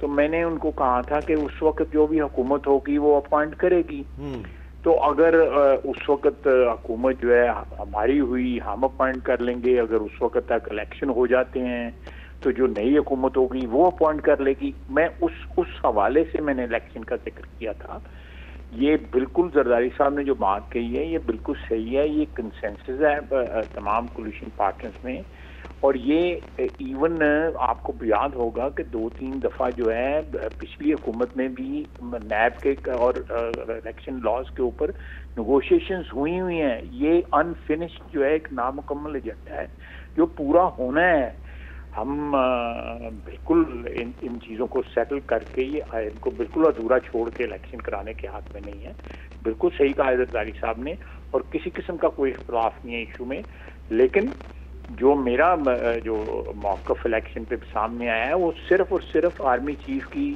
تو میں نے ان کو کہا تھا کہ اس وقت جو بھی حکومت ہوگی وہ اپوائنٹ کرے گی. تو اگر اس وقت حکومت جو ہے ہماری ہوئی ہم اپوائنٹ کر لیں گے, اگر اس وقت تک الیکشن ہو جاتے ہیں تو جو نئی حکومت ہوگی وہ اپوائنٹ کر لے گی. میں اس حوالے سے میں نے الیکشن کا ذکر کیا تھا. یہ بالکل زرداری صاحب نے جو بات کہی ہے یہ بالکل صحیح ہے, یہ کنسنسس ہے تمام کولیشن پارٹنرز میں. اور یہ ایون آپ کو یاد ہوگا کہ 2-3 دفعہ جو ہے پچھلی حکومت میں بھی نیب کے اور الیکشن لاز کے اوپر نیگوشیشنز ہوئی ہیں. یہ انفنشڈ جو ہے ایک نامکمل ایجنڈا ہے جو پورا ہونا ہے. ہم بالکل ان چیزوں کو سیٹل کر کے یہ ان کو بالکل ادھورا چھوڑ کے الیکشن کرانے کے ہاتھ میں نہیں ہے. بالکل صحیح کہا زرداری صاحب نے, اور کسی قسم کا کوئی اختلاف نہیں ہے ایشو میں. لیکن جو میرا جو موقف الیکشن پہ سامنے آیا ہے وہ صرف اور صرف آرمی چیف کی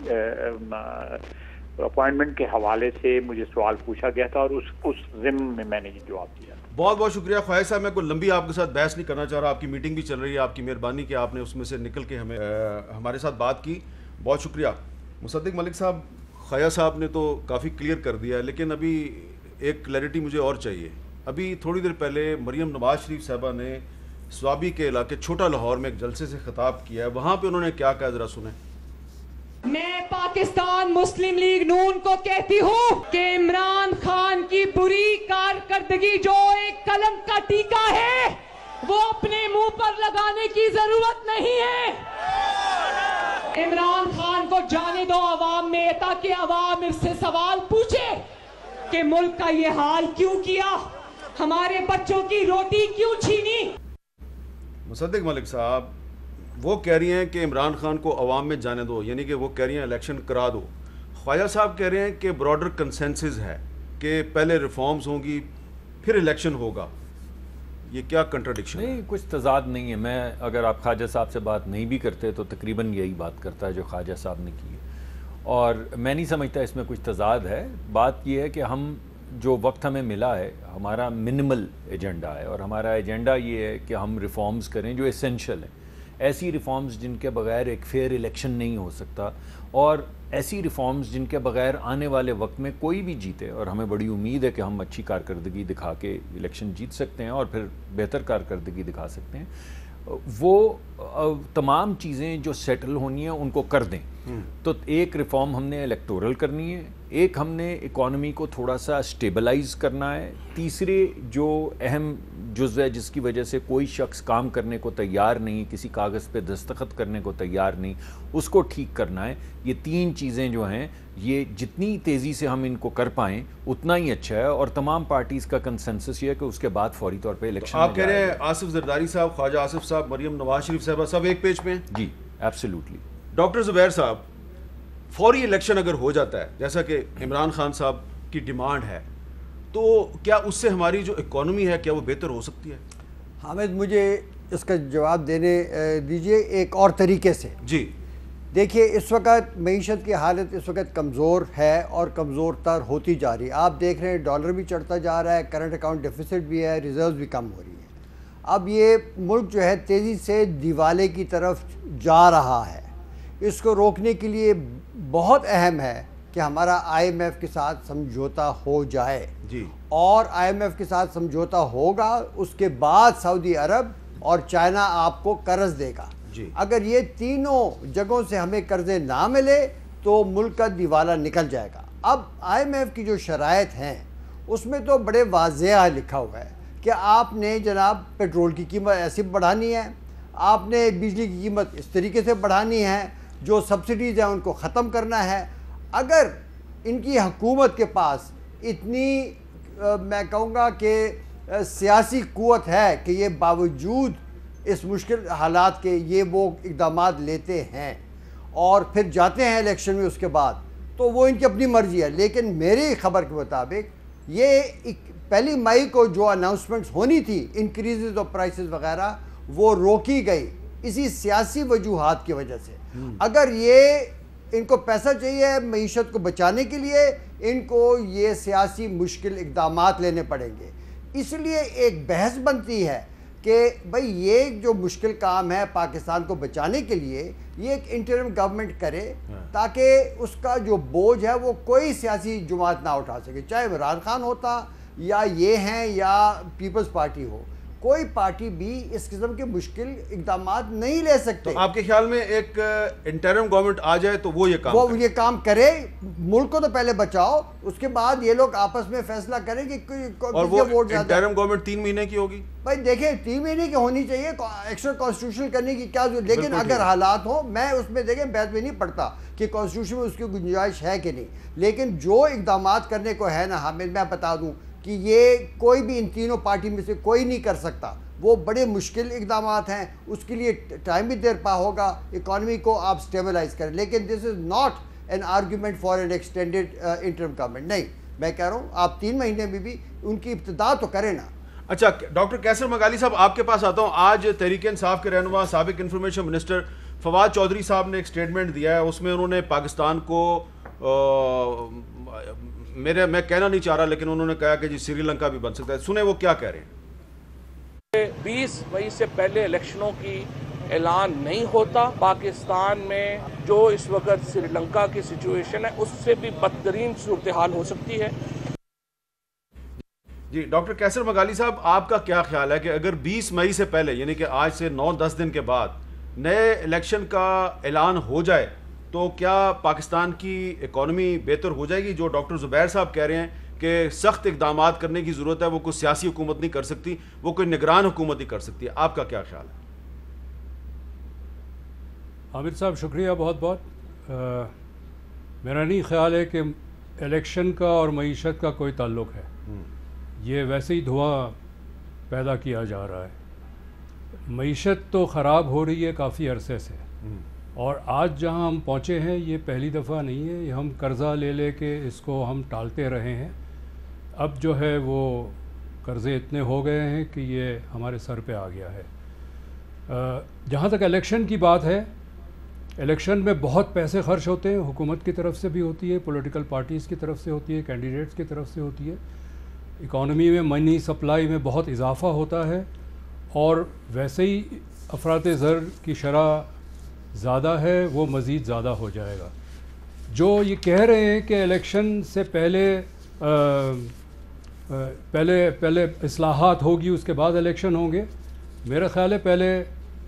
اپوائنٹمنٹ کے حوالے سے مجھے سوال پوچھا گیا تھا, اور اس ضمن میں میں نے یہ جواب دیا. بہت بہت شکریہ خواجہ صاحب. میں کوئی لمبی آپ کے ساتھ بحث نہیں کرنا چاہ رہا, آپ کی میٹنگ بھی چل رہی ہے. آپ کی مہربانی کہ آپ نے اس میں سے نکل کے ہمارے ساتھ بات کی, بہت شکریہ. مصدق ملک صاحب, خواجہ صاحب نے تو کافی کلیئر کر دیا ہے, لیکن ابھی ایک کلیئرٹی مجھے اور چاہیے. ابھی تھوڑی دیر پہلے مریم نواز شریف صاحبہ نے سوابی کے علاقے چھوٹا لاہور میں ایک جلسے سے خطاب کیا ہے. وہاں پہ انہوں نے کیا کہا, ذرا سنیں. میں پاکستان مسلم لیگ نون کو کہتی ہوں کہ عمران خان کی بری کارکردگی جو ایک قلم کا ٹیکا ہے وہ اپنے منہ پر لگانے کی ضرورت نہیں ہے. عمران خان کو جانے دو عوام میں, تاکہ عوام اس سے سوال پوچھے کہ ملک کا یہ حال کیوں کیا, ہمارے بچوں کی روٹی کیوں چھینی. مصدق ملک صاحب وہ کہہ رہی ہیں کہ عمران خان کو عوام میں جانے دو, یعنی کہ وہ کہہ رہی ہیں الیکشن کرا دو. خواجہ صاحب کہہ رہے ہیں کہ براڈر کنسنسس ہے کہ پہلے ریفارمز ہوں گی پھر الیکشن ہوگا. یہ کیا کنٹراڈکشن ہے؟ نہیں, کچھ تضاد نہیں ہے. میں اگر آپ خواجہ صاحب سے بات نہیں بھی کرتے تو تقریباً یہی بات کرتا ہے جو خواجہ صاحب نے کی ہے, اور میں نہیں سمجھتا اس میں کچھ تضاد ہے. بات یہ ہے کہ ہم جو وقت ہمیں ملا ہے ہمارا منیمل ایجنڈا ہے, اور ہمارا ایجنڈا یہ ہے کہ ہم ریفارمز کریں جو اسینشل ہیں. ایسی ریفارمز جن کے بغیر ایک فیئر الیکشن نہیں ہو سکتا, اور ایسی ریفارمز جن کے بغیر آنے والے وقت میں کوئی بھی جیتے, اور ہمیں بڑی امید ہے کہ ہم اچھی کارکردگی دکھا کے الیکشن جیت سکتے ہیں اور پھر بہتر کارکردگی دکھا سکتے ہیں. وہ تمام چیزیں جو سیٹل ہونی ہیں ان کو کر دیں. تو ایک ریفارم ہم نے الیکٹورل کرنی ہے, ایک ہم نے اکانومی کو تھوڑا سا سٹیبلائز کرنا ہے, تیسرے جو اہم جزء ہے جس کی وجہ سے کوئی شخص کام کرنے کو تیار نہیں, کسی کاغذ پہ دستخط کرنے کو تیار نہیں, اس کو ٹھیک کرنا ہے. یہ 3 چیزیں جو ہیں یہ جتنی تیزی سے ہم ان کو کر پائیں اتنا ہی اچھا ہے, اور تمام پارٹیز کا کنسنسس یہ ہے کہ اس کے بعد فوری طور پہ الیکشن. آپ کہہ رہے ہیں آصف زرداری صاحب, خواجہ آصف صاحب, مریم نواز شریف صاحبہ سب ایک پیج پہ ہیں؟ جی ایبسلیوٹلی. ڈاکٹر زبیر صاحب, فوری الیکشن اگر ہو جاتا ہے جیسا کہ عمران خان صاحب کی ڈیمانڈ ہے, تو کیا اس سے ہماری جو اکانومی ہے کیا وہ بہتر ہو سکتی ہے؟ حامد, مجھے اس کا جواب دینے دیجئے ایک اور طریقے سے. جی دیکھیے, اس وقت معیشت کی حالت اس وقت کمزور ہے اور کمزور تر ہوتی جا رہی ہے. آپ دیکھ رہے ہیں ڈالر بھی چڑھتا جا رہا ہے, کرنٹ اکاؤنٹ ڈیفیسٹ بھی ہے, ریزروز بھی کم ہو رہی ہے. اب یہ ملک جو ہے تیزی سے دیوالے کی طرف جا رہا ہے. اس کو روکنے کے لیے بہت اہم ہے کہ ہمارا آئی ایم ایف کے ساتھ سمجھوتا ہو جائے. جی, اور آئی ایم ایف کے ساتھ سمجھوتا ہوگا, اس کے بعد سعودی عرب اور چائنا آپ کو قرض دے گا. جی, اگر یہ تینوں جگہوں سے ہمیں قرضے نہ ملے تو ملک کا دیوالا نکل جائے گا. اب آئی ایم ایف کی جو شرائط ہیں اس میں تو بڑے واضح لکھا ہوا ہے کہ آپ نے جناب پیٹرول کی قیمت ایسی بڑھانی ہے, آپ نے بجلی کی قیمت اس طریقے سے بڑھانی ہے, جو سبسڈیز ہیں ان کو ختم کرنا ہے. اگر ان کی حکومت کے پاس اتنی میں کہوں گا کہ سیاسی قوت ہے کہ یہ باوجود اس مشکل حالات کے یہ وہ اقدامات لیتے ہیں اور پھر جاتے ہیں الیکشن میں اس کے بعد, تو وہ ان کی اپنی مرضی ہے. لیکن میری خبر کے مطابق یہ 1 مئی کو جو اناؤنسمنٹس ہونی تھی انکریزز آف پرائسز وغیرہ وہ روکی گئی اسی سیاسی وجوہات کی وجہ سے. اگر یہ ان کو پیسہ چاہیے معیشت کو بچانے کے لیے, ان کو یہ سیاسی مشکل اقدامات لینے پڑیں گے. اس لیے ایک بحث بنتی ہے کہ بھئی یہ جو مشکل کام ہے پاکستان کو بچانے کے لیے, یہ ایک انٹرم گورنمنٹ کرے تاکہ اس کا جو بوجھ ہے وہ کوئی سیاسی جماعت نہ اٹھا سکے، چاہے عمران خان ہوتا یا یہ ہیں یا پیپلز پارٹی ہو، کوئی پارٹی بھی اس قسم کے مشکل اقدامات نہیں لے سکتے۔ تو آپ کے خیال میں ایک انٹرم گورنمنٹ آ جائے تو وہ یہ کام کرے، ملک کو تو پہلے بچاؤ، اس کے بعد یہ لوگ آپس میں فیصلہ کریں کہ اور وہ انٹرم گورنمنٹ 3 مہینے کی ہوگی۔ بھائی دیکھیں 3 مہینے کی ہونی چاہیے، ایکسٹرا کانسٹیٹیوشنل کرنے کی کیا ضرورت، لیکن اگر حالات ہوں، میں اس میں دیکھیں بحث میں نہیں پڑتا کہ کانسٹیٹیوشن میں اس کی گنجائش ہے کہ نہیں، لیکن جو اقدامات کرنے کو ہے نا حامد، میں بتا دوں کہ یہ کوئی بھی ان تینوں پارٹی میں سے کوئی نہیں کر سکتا، وہ بڑے مشکل اقدامات ہیں، اس کے لیے ٹائم بھی دیر پا ہوگا، اکانومی کو آپ سٹیبلائز کریں، لیکن this is not an argument for an extended interim government. نہیں، میں کہہ رہا ہوں آپ 3 مہینے میں بھی ان کی ابتدا تو کریں نا۔ اچھا ڈاکٹر کیسر مغالی صاحب، آپ کے پاس آتا ہوں۔ آج تحریک انصاف کے رہنما سابق انفارمیشن منسٹر فواد چودھری صاحب نے ایک سٹیٹمنٹ دیا ہے، اس میں انہوں نے پاکستان کو میں کہنا نہیں چاہ رہا لیکن انہوں نے کہا کہ جی سری لنکا بھی بن سکتا ہے، سنیں وہ کیا کہہ رہے ہیں۔ 20 مئی سے پہلے الیکشنوں کی اعلان نہیں ہوتا، پاکستان میں جو اس وقت سری لنکا کی سچویشن ہے اس سے بھی بدترین صورتحال ہو سکتی ہے۔ جی ڈاکٹر کیسر مغالی صاحب، آپ کا کیا خیال ہے کہ اگر 20 مئی سے پہلے یعنی کہ آج سے 9-10 دن کے بعد نئے الیکشن کا اعلان ہو جائے تو کیا پاکستان کی اکانومی بہتر ہو جائے گی؟ جو ڈاکٹر زبیر صاحب کہہ رہے ہیں کہ سخت اقدامات کرنے کی ضرورت ہے، وہ کوئی سیاسی حکومت نہیں کر سکتی، وہ کوئی نگران حکومت ہی کر سکتی ہے، آپ کا کیا خیال ہے؟ حامد صاحب شکریہ بہت بہت۔ میرا نہیں خیال ہے کہ الیکشن کا اور معیشت کا کوئی تعلق ہے، یہ ویسے ہی دھواں پیدا کیا جا رہا ہے۔ معیشت تو خراب ہو رہی ہے کافی عرصے سے، اور آج جہاں ہم پہنچے ہیں یہ پہلی دفعہ نہیں ہے، یہ ہم قرضہ لے لے کے اس کو ہم ٹالتے رہے ہیں، اب جو ہے وہ قرضے اتنے ہو گئے ہیں کہ یہ ہمارے سر پہ آ گیا ہے۔ جہاں تک الیکشن کی بات ہے، الیکشن میں بہت پیسے خرچ ہوتے ہیں، حکومت کی طرف سے بھی ہوتی ہے، پولیٹیکل پارٹیز کی طرف سے ہوتی ہے، کینڈیڈیٹس کی طرف سے ہوتی ہے، اکانومی میں منی سپلائی میں بہت اضافہ ہوتا ہے، اور ویسے ہی افراط زر کی شرح زیادہ ہے، وہ مزید زیادہ ہو جائے گا۔ جو یہ کہہ رہے ہیں کہ الیکشن سے پہلے اصلاحات ہوگی اس کے بعد الیکشن ہوں گے، میرا خیال ہے پہلے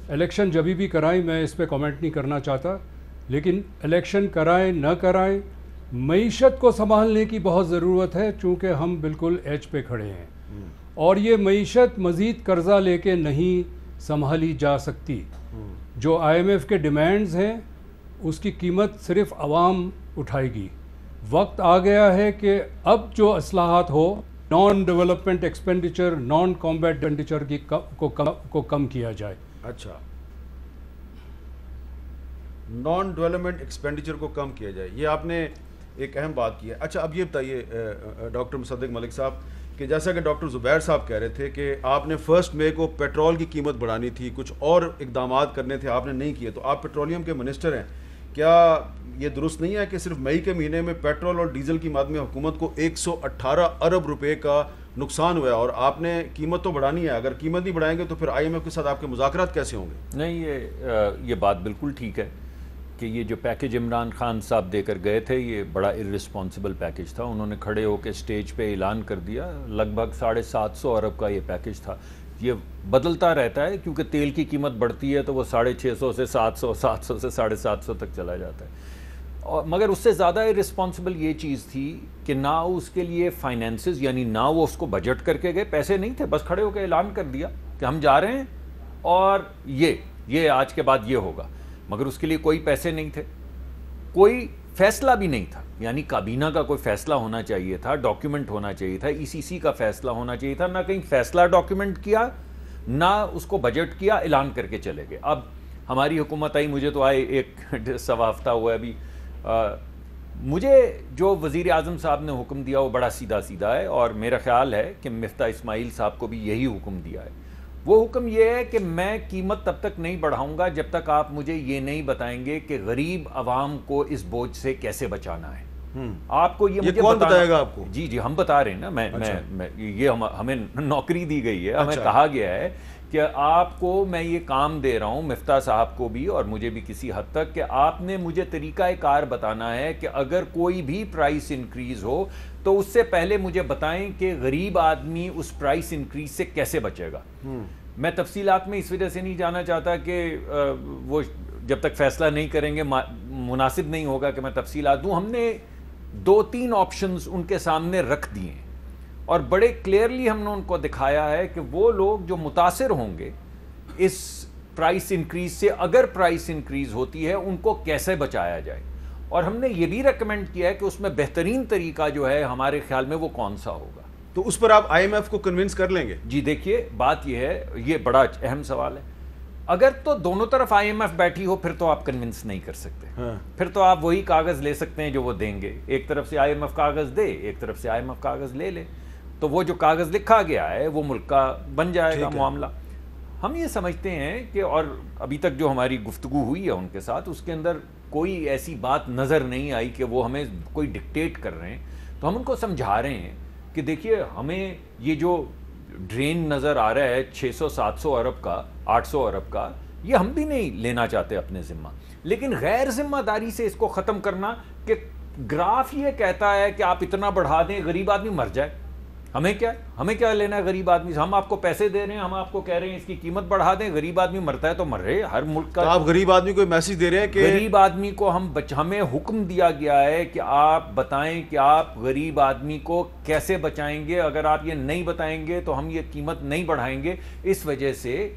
الیکشن جبھی بھی کرائیں، میں اس پہ کامنٹ نہیں کرنا چاہتا، لیکن الیکشن کرائیں نہ کرائیں، معیشت کو سنبھالنے کی بہت ضرورت ہے، چونکہ ہم بالکل ایج پہ کھڑے ہیں، اور یہ معیشت مزید قرضہ لے کے نہیں سنبھالی جا سکتی۔ جو IMF کے ڈیمانڈز ہیں اس کی قیمت صرف عوام اٹھائے گی۔ وقت آ گیا ہے کہ اب جو اصلاحات ہو، non development expenditure, non combat expenditure کو کم کیا جائے۔ اچھا، نان ڈیولپمنٹ ایکسپینڈیچر کو کم کیا جائے، یہ آپ نے ایک اہم بات کی ہے۔ اچھا اب یہ بتائیے ڈاکٹر مصدق ملک صاحب کہ جیسا کہ ڈاکٹر زبیر صاحب کہہ رہے تھے کہ آپ نے 1 مئی کو پیٹرول کی قیمت بڑھانی تھی، کچھ اور اقدامات کرنے تھے، آپ نے نہیں کیے، تو آپ پیٹرولیم کے منسٹر ہیں، کیا یہ درست نہیں ہے کہ صرف مئی کے مہینے میں پیٹرول اور ڈیزل کی مد میں حکومت کو 118 ارب روپے کا نقصان ہوا ہے، اور آپ نے قیمت تو بڑھانی ہے؟ اگر قیمت نہیں بڑھائیں گے تو پھر IMF کے ساتھ آپ کے مذاکرات کیسے ہوں گے؟ نہیں، یہ بات بالکل ٹھیک ہے کہ یہ جو پیکج عمران خان صاحب دے کر گئے تھے یہ بڑا ارسپانسبل پیکج تھا۔ انہوں نے کھڑے ہو کے سٹیج پہ اعلان کر دیا، لگ بھگ 750 ارب کا یہ پیکج تھا۔ یہ بدلتا رہتا ہے کیونکہ تیل کی قیمت بڑھتی ہے تو وہ 650 سے 700، 700 سے 750 تک چلا جاتا ہے، اور مگر اس سے زیادہ ارسپانسبل یہ چیز تھی کہ نہ اس کے لیے فائنینسز، یعنی نہ وہ اس کو بجٹ کر کے گئے، پیسے نہیں تھے، بس کھڑے ہو کے اعلان کر دیا کہ ہم جا رہے ہیں اور یہ آج کے بعد یہ ہوگا، مگر اس کے لیے کوئی پیسے نہیں تھے، کوئی فیصلہ بھی نہیں تھا، یعنی کابینہ کا کوئی فیصلہ ہونا چاہیے تھا، ڈاکیومنٹ ہونا چاہیے تھا، ECC کا فیصلہ ہونا چاہیے تھا، نہ کہیں فیصلہ ڈاکیومنٹ کیا، نہ اس کو بجٹ کیا، اعلان کر کے چلے گئے۔ اب ہماری حکومت آئی، مجھے تو آئے 1 ہفتہ ہوا ہے ابھی، مجھے جو وزیر اعظم صاحب نے حکم دیا وہ بڑا سیدھا ہے، اور میرا خیال ہے کہ مفتاح اسماعیل صاحب کو بھی یہی حکم دیا ہے۔ وہ حکم یہ ہے کہ میں قیمت تب تک نہیں بڑھاؤں گا جب تک آپ مجھے یہ نہیں بتائیں گے کہ غریب عوام کو اس بوجھ سے کیسے بچانا ہے۔ آپ کو یہ مجھے کون بتائے گا آپ کو؟ جی ہم بتا رہے ہیں نا، یہ ہمیں نوکری دی گئی ہے، ہمیں کہا گیا ہے کہ آپ کو میں یہ کام دے رہا ہوں، مفتاح صاحب کو بھی اور مجھے بھی کسی حد تک، کہ آپ نے مجھے طریقہ کار بتانا ہے کہ اگر کوئی بھی پرائس انکریز ہو تو اس سے پہلے مجھے بتائیں کہ غریب آدمی اس پرائس انکریز سے کیسے بچے گا. میں تفصیلات میں اس وجہ سے نہیں جانا چاہتا کہ وہ جب تک فیصلہ نہیں کریں گے مناسب نہیں ہوگا کہ میں تفصیلات دوں. ہم نے 2-3 آپشنز ان کے سامنے رکھ دیے ہیں اور بڑے کلیئرلی ہم نے ان کو دکھایا ہے کہ وہ لوگ جو متاثر ہوں گے اس پرائس انکریز سے، اگر پرائس انکریز ہوتی ہے، ان کو کیسے بچایا جائے. اور ہم نے یہ بھی ریکمینڈ کیا ہے کہ اس میں بہترین طریقہ جو ہے ہمارے خیال میں وہ کون سا ہوگا. تو اس پر آپ آئی ایم ایف کو کنونس کر لیں گے؟ جی دیکھیے بات یہ ہے، یہ بڑا اہم سوال ہے. اگر تو دونوں طرف آئی ایم ایف بیٹھی ہو پھر تو آپ کنونس نہیں کر سکتے. پھر تو آپ وہی کاغذ لے سکتے ہیں جو وہ دیں گے. ایک طرف سے آئی ایم ایف کاغذ دے، ایک طرف سے آئی ایم ایف کاغذ لے لے، تو وہ جو کاغذ لکھا گیا ہے وہ ملک کا بن جائے گا معاملہ. ہم یہ سمجھتے ہیں کہ، اور ابھی تک جو ہماری گفتگو ہوئی ہے ان کے ساتھ، اس کے اندر کوئی ایسی بات نظر نہیں آئی کہ وہ ہمیں کوئی ڈکٹیٹ کر رہے ہیں. تو ہم ان کو سمجھا رہے ہیں کہ دیکھیے ہمیں یہ جو ڈرین نظر آ رہا ہے 600-700 ارب کا، 800 ارب کا، یہ ہم بھی نہیں لینا چاہتے اپنے ذمہ، لیکن غیر ذمہ داری سے اس کو ختم کرنا کہ گراف یہ کہتا ہے کہ آپ اتنا بڑھا دیں غریب آدمی مر جائے. ہمیں کیا لینا ہے غریب آدمی سے؟ ہم آپ کو پیسے دے رہے ہیں، ہم آپ کو کہہ رہے ہیں اس کی قیمت بڑھا دیں، غریب آدمی مرتا ہے تو مر رہے. ہر ملک کا آپ غریب آدمی کو میسج دے رہے ہیں کہ غریب آدمی کو ہمیں حکم دیا گیا ہے کہ آپ بتائیں کہ آپ غریب آدمی کو کیسے بچائیں گے. اگر آپ یہ نہیں بتائیں گے تو ہم یہ قیمت نہیں بڑھائیں گے. اس وجہ سے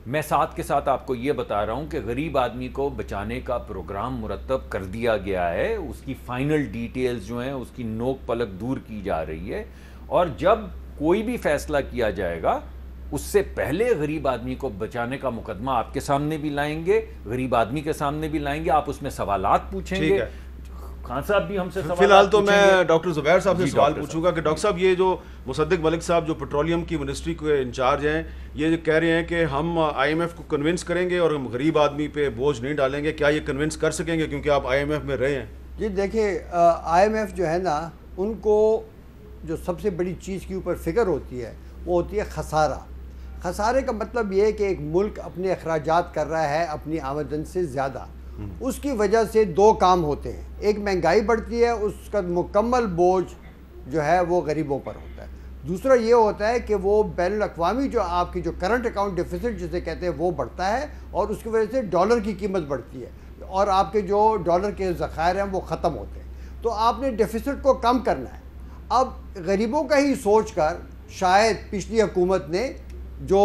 میں ساتھ کے ساتھ آپ کو یہ بتا رہا ہوں کہ غریب آدمی کو بچانے کا پروگرام مرتب کر دیا گیا ہے. اس کی فائنل ڈیٹیلز جو ہیں اس کی نوک پلک دور کی جا رہی ہے، اور جب کوئی بھی فیصلہ کیا جائے گا اس سے پہلے غریب آدمی کو بچانے کا مقدمہ آپ کے سامنے بھی لائیں گے، غریب آدمی کے سامنے بھی لائیں گے. آپ اس میں سوالات پوچھیں گے. خان صاحب بھی ہم سے سوالات فی الحال تو پوچھیں میں گے. ڈاکٹر زبیر صاحب سے سوال پوچھوں گا کہ ڈاکٹر صاحب یہ جو مصدق ملک صاحب جو پیٹرولیم کی منسٹری کے انچارج ہیں، یہ جو کہہ رہے ہیں کہ ہم آئی ایم ایف کو کنونس کریں گے اور ہم غریب آدمی پہ بوجھ نہیں ڈالیں گے، کیا یہ کنونس کر سکیں گے کیونکہ آپ آئی ایم ایف میں رہے ہیں؟ جی دیکھیں، آئی ایم ایف جو ہے نا، ان کو جو سب سے بڑی چیز کے اوپر فکر ہوتی ہے وہ ہوتی ہے خسارہ. خسارے کا مطلب یہ ہے کہ ایک ملک اپنے اخراجات کر رہا ہے اپنی آمدن سے زیادہ، اس کی وجہ سے 2 کام ہوتے ہیں. ایک مہنگائی بڑھتی ہے، اس کا مکمل بوجھ جو ہے وہ غریبوں پر ہوتا ہے. دوسرا یہ ہوتا ہے کہ وہ بین الاقوامی جو آپ کی جو کرنٹ اکاؤنٹ ڈیفیسٹ جسے کہتے ہیں وہ بڑھتا ہے، اور اس کی وجہ سے ڈالر کی قیمت بڑھتی ہے اور آپ کے جو ڈالر کے ذخائر ہیں وہ ختم ہوتے ہیں. تو آپ نے ڈیفیسٹ کو کم کرنا ہے. اب غریبوں کا ہی سوچ کر شاید پچھلی حکومت نے جو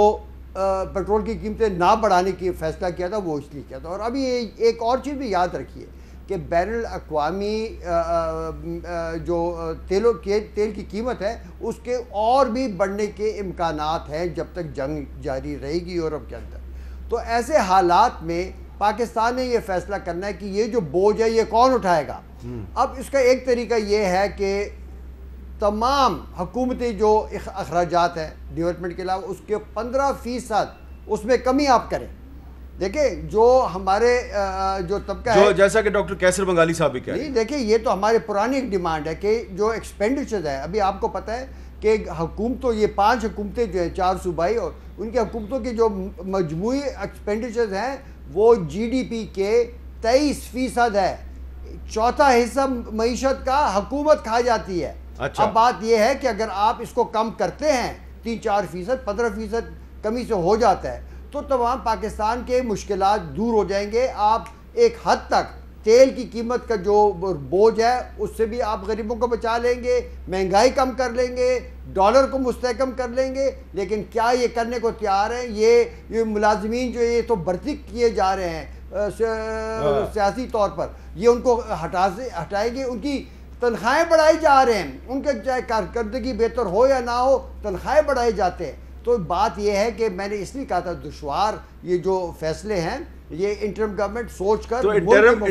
پیٹرول کی قیمتیں نہ بڑھانے کی فیصلہ کیا تھا وہ اس لیے کیا تھا. اور ابھی ایک اور چیز بھی یاد رکھیے کہ بین الاقوامی جو تیل کی قیمت ہے اس کے اور بھی بڑھنے کے امکانات ہیں جب تک جنگ جاری رہے گی یورپ کے اندر. تو ایسے حالات میں پاکستان نے یہ فیصلہ کرنا ہے کہ یہ جو بوجھ ہے یہ کون اٹھائے گا. اب اس کا ایک طریقہ یہ ہے کہ تمام حکومتی جو اخراجات ہیں ڈیولپمنٹ کے علاوہ اس کے 15% اس میں کمی آپ کریں. دیکھیں جو ہمارے جو طبقہ ہے، جیسا کہ ڈاکٹر کیسر بنگالی صاحب بھی کہہ رہے ہیں، دیکھیں یہ تو ہمارے پرانی ایک ڈیمانڈ ہے کہ جو ایکسپینڈیچر ہے، ابھی آپ کو پتہ ہے کہ حکومتوں، یہ 5 حکومتیں جو ہیں 4 صوبائی، اور ان کی حکومتوں کے جو مجموعی ایکسپینڈیچر ہیں وہ جی ڈی پی کے 23% ہے. چوتھا حصہ معیشت کا حکومت کھا جاتی ہے. اب بات یہ ہے کہ اگر آپ اس کو کم کرتے ہیں 3-4%، 15% کمی سے ہو جاتا ہے تو تمام پاکستان کے مشکلات دور ہو جائیں گے. آپ ایک حد تک تیل کی قیمت کا جو بوجھ ہے اس سے بھی آپ غریبوں کو بچا لیں گے، مہنگائی کم کر لیں گے، ڈالر کو مستحکم کر لیں گے. لیکن کیا یہ کرنے کو تیار ہیں؟ یہ ملازمین جو یہ تو بھرتی کیے جا رہے ہیں سیاسی طور پر، یہ ان کو ہٹائیں گے؟ ان کی تنخواہیں بڑھائی جا رہے ہیں، ان کے چاہے کارکردگی بہتر ہو یا نہ ہو تنخواہیں بڑھائے جاتے ہیں. تو بات یہ ہے کہ میں نے اس لیے کہا تھا دشوار یہ جو فیصلے ہیں یہ انٹرم گورنمنٹ سوچ کر، تو انٹرم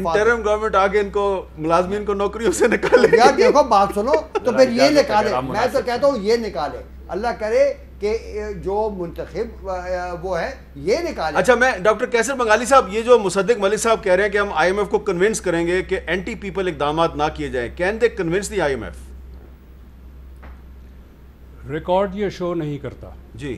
گورنمنٹ آگے ان کو ملازمین کو نوکریوں سے نکالے. یار دیکھو بات سنو تو پھر یہ نکالے. میں تو کہتا ہوں یہ نکالے، اللہ کرے کہ جو منتخب وہ ہے یہ نکالے. اچھا، میں ڈاکٹر کیسر بنگالی صاحب، یہ جو مصدق ملک صاحب کہہ رہے ہیں کہ ہم آئی ایم ایف کو کنونس کریں گے کہ اینٹی پیپل اقدامات نہ کیے جائیں، can they convince the I M F? Record یہ شو نہیں کرتا. جی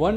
1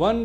1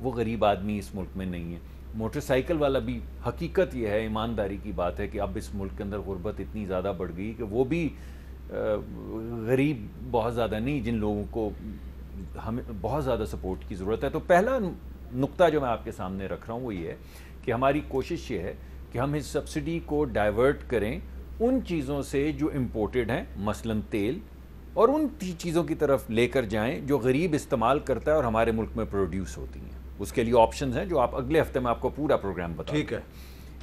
وہ غریب آدمی اس ملک میں نہیں ہے. موٹر سائیکل والا بھی, حقیقت یہ ہے, ایمانداری کی بات ہے کہ اب اس ملک کے اندر غربت اتنی زیادہ بڑھ گئی کہ وہ بھی غریب بہت زیادہ نہیں, جن لوگوں کو ہمیں بہت زیادہ سپورٹ کی ضرورت ہے. تو پہلا نقطہ جو میں آپ کے سامنے رکھ رہا ہوں وہ یہ ہے کہ ہماری کوشش یہ ہے کہ ہم اس سبسڈی کو ڈائیورٹ کریں ان چیزوں سے جو امپورٹڈ ہیں, مثلاً تیل, اور ان چیزوں کی طرف لے کر جائیں جو غریب استعمال کرتا ہے اور ہمارے ملک میں پروڈیوس ہوتی ہیں. اس کے لیے آپشنز ہیں جو آپ اگلے ہفتے میں آپ کو پورا پروگرام بتا دیں. ٹھیک ہے.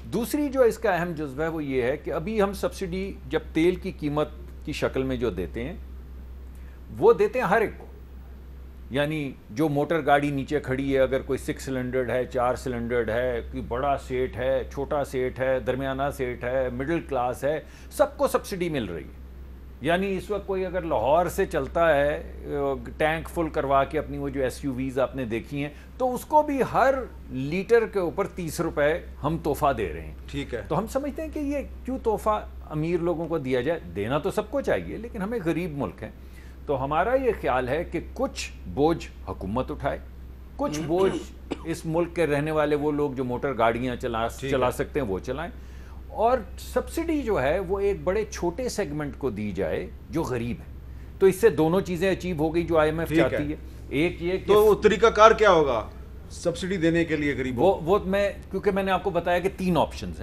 دوسری جو اس کا اہم جزو ہے وہ یہ ہے کہ ابھی ہم سبسڈی جب تیل کی قیمت کی شکل میں جو دیتے ہیں وہ دیتے ہیں ہر ایک کو. یعنی جو موٹر گاڑی نیچے کھڑی ہے, اگر کوئی 6 سلنڈرڈ ہے, 4 سلنڈرڈ ہے, کوئی بڑا سیٹ ہے, چھوٹا سیٹ ہے, درمیانہ سیٹ ہے, مڈل کلاس ہے, سب کو سبسڈی مل رہی ہے. یعنی اس وقت کوئی اگر لاہور سے چلتا ہے ٹینک فل کروا کے اپنی وہ جو ایس یو ویز آپ نے دیکھی ہیں, تو اس کو بھی ہر لیٹر کے اوپر 30 روپے ہم تحفہ دے رہے ہیں. ٹھیک ہے. تو ہم سمجھتے ہیں کہ یہ کیوں تحفہ امیر لوگوں کو دیا جائے, دینا تو سب کو چاہیے, لیکن ہمیں غریب ملک ہیں. تو ہمارا یہ خیال ہے کہ کچھ بوجھ حکومت اٹھائے, کچھ بوجھ اس ملک کے رہنے والے وہ لوگ جو موٹر گاڑیاں چلا سکتے ہیں وہ چلائیں, اور سبسڈی جو ہے وہ ایک بڑے چھوٹے سیگمنٹ کو دی جائے جو غریب ہے. تو اس سے دونوں چیزیں اچیو ہو گئی جو آئی ایم ایف چاہتی ہے. ایک یہ تو وہ طریقہ کار کیا ہوگا سبسڈی دینے کے لیے غریبوں کو؟ وہ میں کیونکہ میں نے آپ کو بتایا کہ 3 آپشنز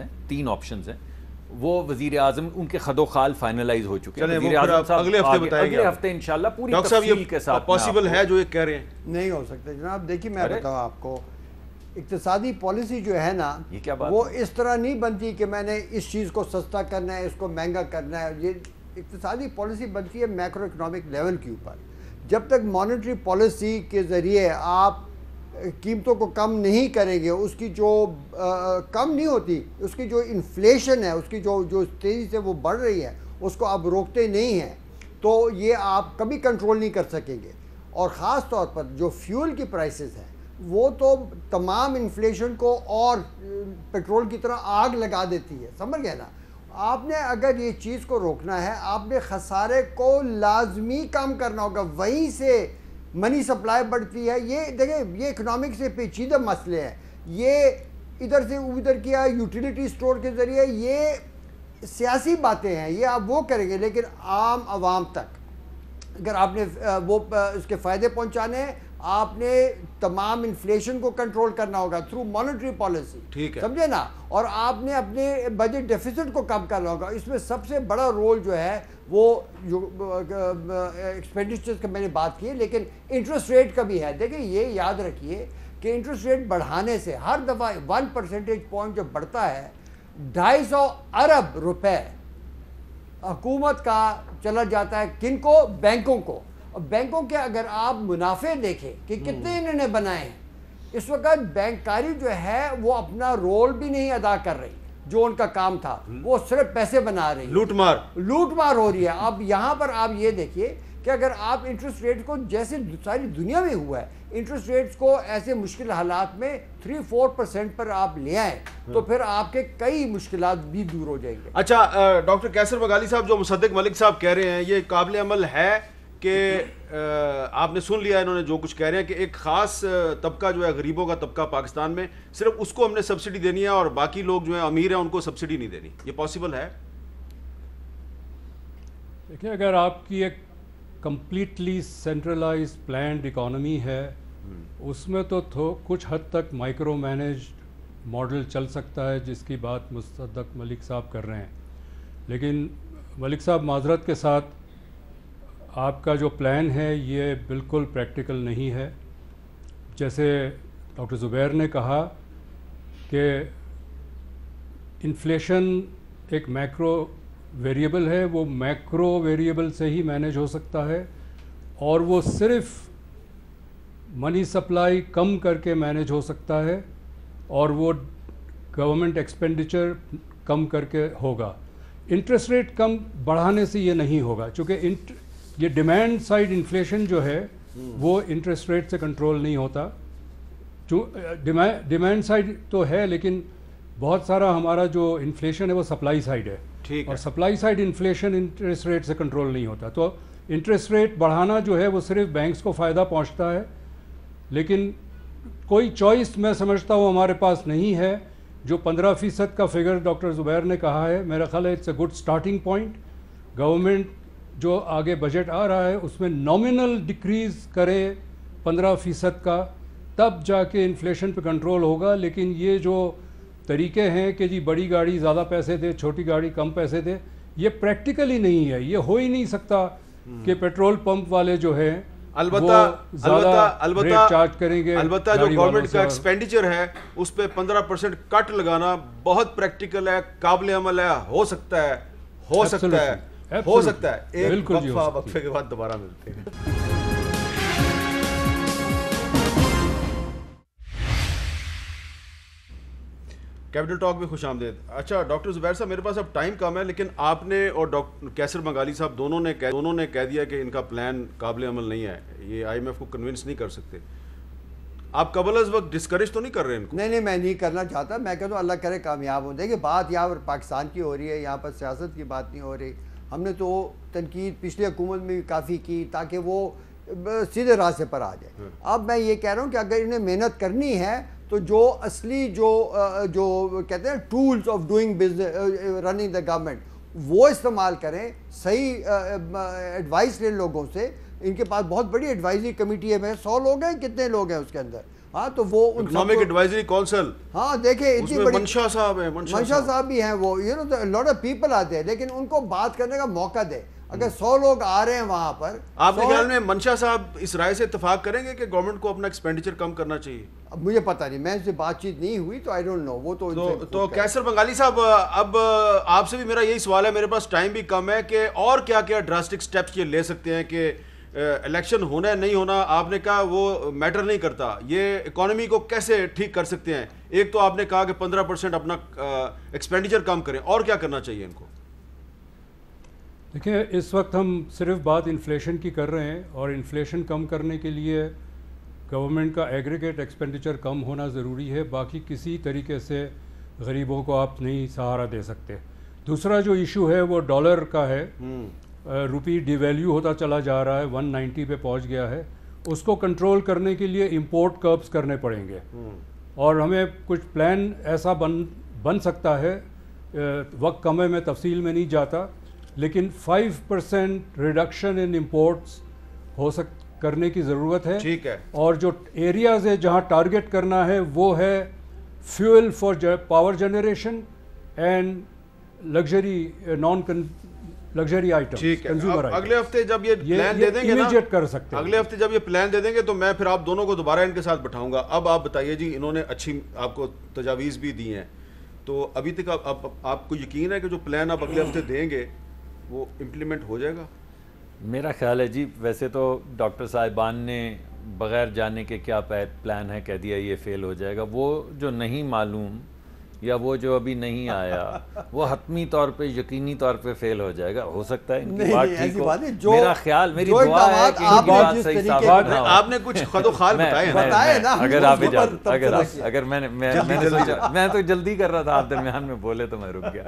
ہیں. وہ وزیر اعظم ان کے خد و خال فائنلائز ہو چکے ہیں. وزیر اعظم صاحب اگلے ہفتے بتائیں گے, اگلے ہفتے انشاءاللہ پوری تفصیل کے ساتھ. پاسبل ہے جو یہ کہہ رہے ہیں؟ نہیں ہو سکتا جناب. دیکھیے میں بتاؤں آپ کو, اقتصادی پالیسی جو ہے نا وہ اس طرح نہیں بنتی کہ میں نے اس چیز کو سستا کرنا ہے, اس کو مہنگا کرنا ہے. یہ اقتصادی پالیسی بنتی ہے میکرو اکنامک لیول کے اوپر. جب تک مانیٹری پالیسی کے ذریعے آپ قیمتوں کو کم نہیں کریں گے, اس کی جو کم نہیں ہوتی, اس کی جو انفلیشن ہے, اس کی جو تیزی سے وہ بڑھ رہی ہے, اس کو آپ روکتے نہیں ہیں, تو یہ آپ کبھی کنٹرول نہیں کر سکیں گے. اور خاص طور پر جو فیول کی پرائسز ہیں وہ تو تمام انفلیشن کو اور پیٹرول کی طرح آگ لگا دیتی ہے, سمجھ گئے نا. آپ نے اگر یہ چیز کو روکنا ہے, آپ نے خسارے کو لازمی کم کرنا ہوگا, وہیں سے منی سپلائی بڑھتی ہے. یہ دیکھیں یہ اکنامک سے پیچیدہ مسئلے ہیں, یہ ادھر سے ادھر کیا یوٹیلیٹی سٹور کے ذریعے, یہ سیاسی باتیں ہیں, یہ آپ وہ کریں گے, لیکن عام عوام تک اگر آپ نے وہ اس کے فائدے پہنچانے ہیں, آپ نے تمام انفلیشن کو کنٹرول کرنا ہوگا تھرو مانیٹری پالیسی, سمجھے نا, اور آپ نے اپنے بجٹ ڈیفیسٹ کو کم کرنا ہوگا. اس میں سب سے بڑا رول جو ہے وہ جو ایکسپینڈیچر کا میں نے بات کی ہے, لیکن انٹرسٹ ریٹ کا بھی ہے. دیکھیں یہ یاد رکھیے کہ انٹرسٹ ریٹ بڑھانے سے ہر دفعہ 1 پرسنٹیج پوائنٹ جو بڑھتا ہے 250 ارب روپے حکومت کا چلا جاتا ہے. کن کو؟ بینکوں کو. اور بینکوں کے اگر آپ منافع دیکھیں کہ کتنے انہوں نے بنائے ہیں, اس وقت بینکاری جو ہے وہ اپنا رول بھی نہیں ادا کر رہی, جو ان کا کام تھا, وہ صرف پیسے بنا رہی, لوٹ مار ہو رہی ہے. اب یہاں پر آپ یہ دیکھیے کہ اگر آپ انٹرسٹ ریٹ کو جیسے ساری دنیا میں ہوا ہے, انٹرسٹ ریٹس کو ایسے مشکل حالات میں 3-4% پر آپ لے آئیں تو پھر آپ کے کئی مشکلات بھی دور ہو جائیں گے. اچھا ڈاکٹر کیسر بغالی صاحب, جو مصدق ملک صاحب کہہ رہے ہیں یہ قابل عمل ہے کہ آپ نے سن لیا انہوں نے جو کچھ کہہ رہے ہیں کہ ایک خاص طبقہ جو ہے غریبوں کا طبقہ پاکستان میں, صرف اس کو ہم نے سبسڈی دینی ہے اور باقی لوگ جو ہیں امیر ہیں ان کو سبسڈی نہیں دینی, یہ پاسبل ہے؟ دیکھیں اگر آپ کی ایک کمپلیٹلی سینٹرلائز پلانڈ اکانومی ہے, اس میں تو کچھ حد تک مائکرو مینیجڈ ماڈل چل سکتا ہے جس کی بات مصدق ملک صاحب کر رہے ہیں. لیکن ملک صاحب معذرت کے ساتھ آپ کا جو پلان ہے یہ بالکل پریکٹیکل نہیں ہے. جیسے ڈاکٹر زبیر نے کہا کہ انفلیشن ایک میکرو ویریبل ہے, وہ میکرو ویریبل سے ہی مینیج ہو سکتا ہے, اور وہ صرف منی سپلائی کم کر کے مینیج ہو سکتا ہے, اور وہ گورنمنٹ ایکسپینڈیچر کم کر کے ہوگا. انٹرسٹ ریٹ کم بڑھانے سے یہ نہیں ہوگا, چونکہ یہ ڈیمانڈ سائڈ انفلیشن جو ہے وہ انٹرسٹ ریٹ سے کنٹرول نہیں ہوتا. ڈیمانڈ سائڈ تو ہے, لیکن بہت سارا ہمارا جو انفلیشن ہے وہ سپلائی سائڈ ہے, اور supply side inflation interest rate سے کنٹرول نہیں ہوتا. تو انٹرسٹ ریٹ بڑھانا جو ہے وہ صرف بینکس کو فائدہ پہنچتا ہے, لیکن کوئی چوائس میں سمجھتا ہوں ہمارے پاس نہیں ہے. جو 15% کا فگر ڈاکٹر زبیر نے کہا ہے, میرا خیال ہے it's a good starting point. Government جو آگے بجٹ آ رہا ہے اس میں نامنل ڈکریز کرے 15% کا, تب جا کے انفلیشن پہ کنٹرول ہوگا. لیکن یہ جو طریقے ہیں کہ جی بڑی گاڑی زیادہ پیسے دے, چھوٹی گاڑی کم پیسے دے, یہ پریکٹیکل ہی نہیں ہے. یہ ہو ہی نہیں سکتا کہ پیٹرول پمپ والے جو ہیں البتہ چارج کریں گے. البتہ جو گورنمنٹ کا ایکسپینڈیچر ہے اس پہ 15% کٹ لگانا بہت پریکٹیکل ہے, قابل عمل ہے, ہو سکتا ہے, ہو سکتا ہے, ہو سکتا ہے. ایک وقفے کے بعد دوبارہ ملتے ہیں. کیپٹل ٹاک میں خوش آمدید. اچھا ڈاکٹر زبیر صاحب, میرے پاس اب ٹائم کم ہے, لیکن آپ نے اور ڈاکٹر کیسر بنگالی صاحب دونوں نے کہہ دیا کہ ان کا پلان قابل عمل نہیں ہے, یہ آئی ایم ایف کو کنونس نہیں کر سکتے. آپ قبل از وقت ڈسکریج تو نہیں کر رہے ان کو؟ نہیں, میں نہیں کرنا چاہتا. میں کہتا ہوں اللہ کرے کامیاب ہوں. دیکھیں بات یہاں پر پاکستان کی ہو رہی ہے, یہاں پر سیاست کی بات نہیں ہو رہی. ہم نے تو تنقید پچھلی حکومت میں بھی کافی کی تاکہ وہ سیدھے راستے پر آ جائے. اب میں یہ کہہ رہا ہوں کہ اگر انہیں محنت کرنی ہے تو جو اصلی جو کہتے ہیں tools of doing business running the government وہ استعمال کریں. صحیح ایڈوائس لیں لوگوں سے. ان کے پاس بہت بڑی ایڈوائزری کمیٹی ہے. 100 لوگ ہیں, کتنے لوگ ہیں اس کے اندر؟ ہاں تو وہ اکنامک ایڈوائزری کونسل, ہاں دیکھیں اتنی بڑی منشا صاحب ہیں, منشا صاحب بھی ہیں, وہ you know lot of people آتے ہیں, لیکن ان کو بات کرنے کا موقع دے. اگر 100 لوگ آ رہے ہیں وہاں پر, آپ کے خیال میں منشا صاحب اس رائے سے اتفاق کریں گے کہ گورنمنٹ کو اپنا ایکسپینڈیچر کم کرنا چاہیے؟ اب مجھے پتہ نہیں, میں اس سے بات چیت نہیں ہوئی تو آئی ڈونٹ نو. وہ تو کیسر بنگالی صاحب, اب آپ سے بھی میرا یہی سوال ہے, میرے پاس ٹائم بھی کم ہے, کہ اور کیا کیا ڈراسٹک سٹیپس یہ لے سکتے ہیں کہ الیکشن ہونا ہے نہیں ہونا آپ نے کہا وہ میٹر نہیں کرتا, یہ اکانومی کو کیسے ٹھیک کر سکتے ہیں؟ ایک تو آپ نے کہا کہ 15% اپنا ایکسپینڈیچر کم کریں, اور کیا کرنا چاہیے ان کو؟ دیکھیں اس وقت ہم صرف بات انفلیشن کی کر رہے ہیں, اور انفلیشن کم کرنے کے لیے گورنمنٹ کا ایگریگیٹ ایکسپینڈیچر کم ہونا ضروری ہے. باقی کسی طریقے سے غریبوں کو آپ نہیں سہارا دے سکتے. دوسرا جو ایشو ہے وہ ڈالر کا ہے. روپی ڈی ویلیو ہوتا چلا جا رہا ہے, 190 پہ پہنچ گیا ہے. اس کو کنٹرول کرنے کے لیے امپورٹ کربس کرنے پڑیں گے, اور ہمیں کچھ پلان ایسا بن سکتا ہے. وقت کم ہے, میں تفصیل میں نہیں جاتا, لیکن 5% ریڈکشن ان امپورٹس کرنے کی ضرورت ہے. ٹھیک ہے. اور جو ایریاز ہے جہاں ٹارگٹ کرنا ہے وہ ہے fuel for power generation and luxury item. ٹھیک ہے. اگلے ہفتے جب یہ پلان دے دیں گے نا, کر سکتے ہیں. اگلے ہفتے جب یہ پلان دے دیں گے تو میں پھر آپ دونوں کو دوبارہ ان کے ساتھ بٹھاؤں گا. اب آپ بتائیے جی, انہوں نے اچھی آپ کو تجاویز بھی دی ہیں, تو ابھی تک آپ کو یقین ہے کہ جو پلان آپ اگلے ہفتے دیں گے وہ امپلیمنٹ ہو جائے گا؟ میرا خیال ہے جی, ویسے تو ڈاکٹر صاحبان نے بغیر جانے کے کیا پلان ہے کہہ دیا یہ فیل ہو جائے گا. وہ جو نہیں معلوم یا وہ جو ابھی نہیں آیا وہ حتمی طور پہ یقینی طور پہ فیل ہو جائے گا. ہو سکتا ہے ان کی بات ٹھیک ہو, میرا خیال, میری دعا ہے کہ ان کی بات صحیح ثابت نہ ہو. آپ نے کچھ خد و خال بتائے نا, اگر آپ اگر میں تو جلدی کر رہا تھا, آپ درمیان میں بولے تو میں رک گیا.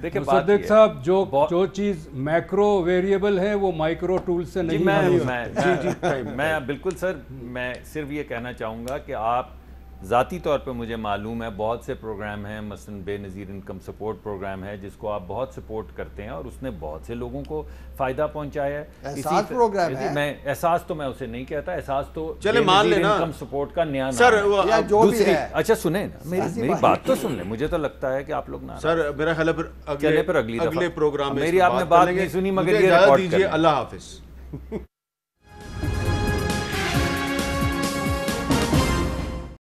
دیکھیں مصدق صاحب, جو چیز میکرو ویریبل ہے وہ مائکرو ٹول سے نہیں. میں بالکل سر, میں صرف یہ کہنا چاہوں گا کہ آپ ذاتی طور پہ مجھے معلوم ہے بہت سے پروگرام ہیں, مثلا بے نظیر انکم سپورٹ پروگرام ہے جس کو آپ بہت سپورٹ کرتے ہیں, اور اس نے بہت سے لوگوں کو فائدہ پہنچایا ہے. احساس پروگرام ہے, میں احساس تو میں اسے نہیں کہتا, احساس تو چلے مان لینا انکم سپورٹ کا نیا سر. دوسری اچھا سنیں نا, میری بات تو سن لیں. مجھے تو لگتا ہے کہ آپ لوگ نا سر, میرا خیال ہے پھر اگلی پروگرام میری آپ نے بات نہیں سنی, مگر یہ دیجیے. اللہ حافظ.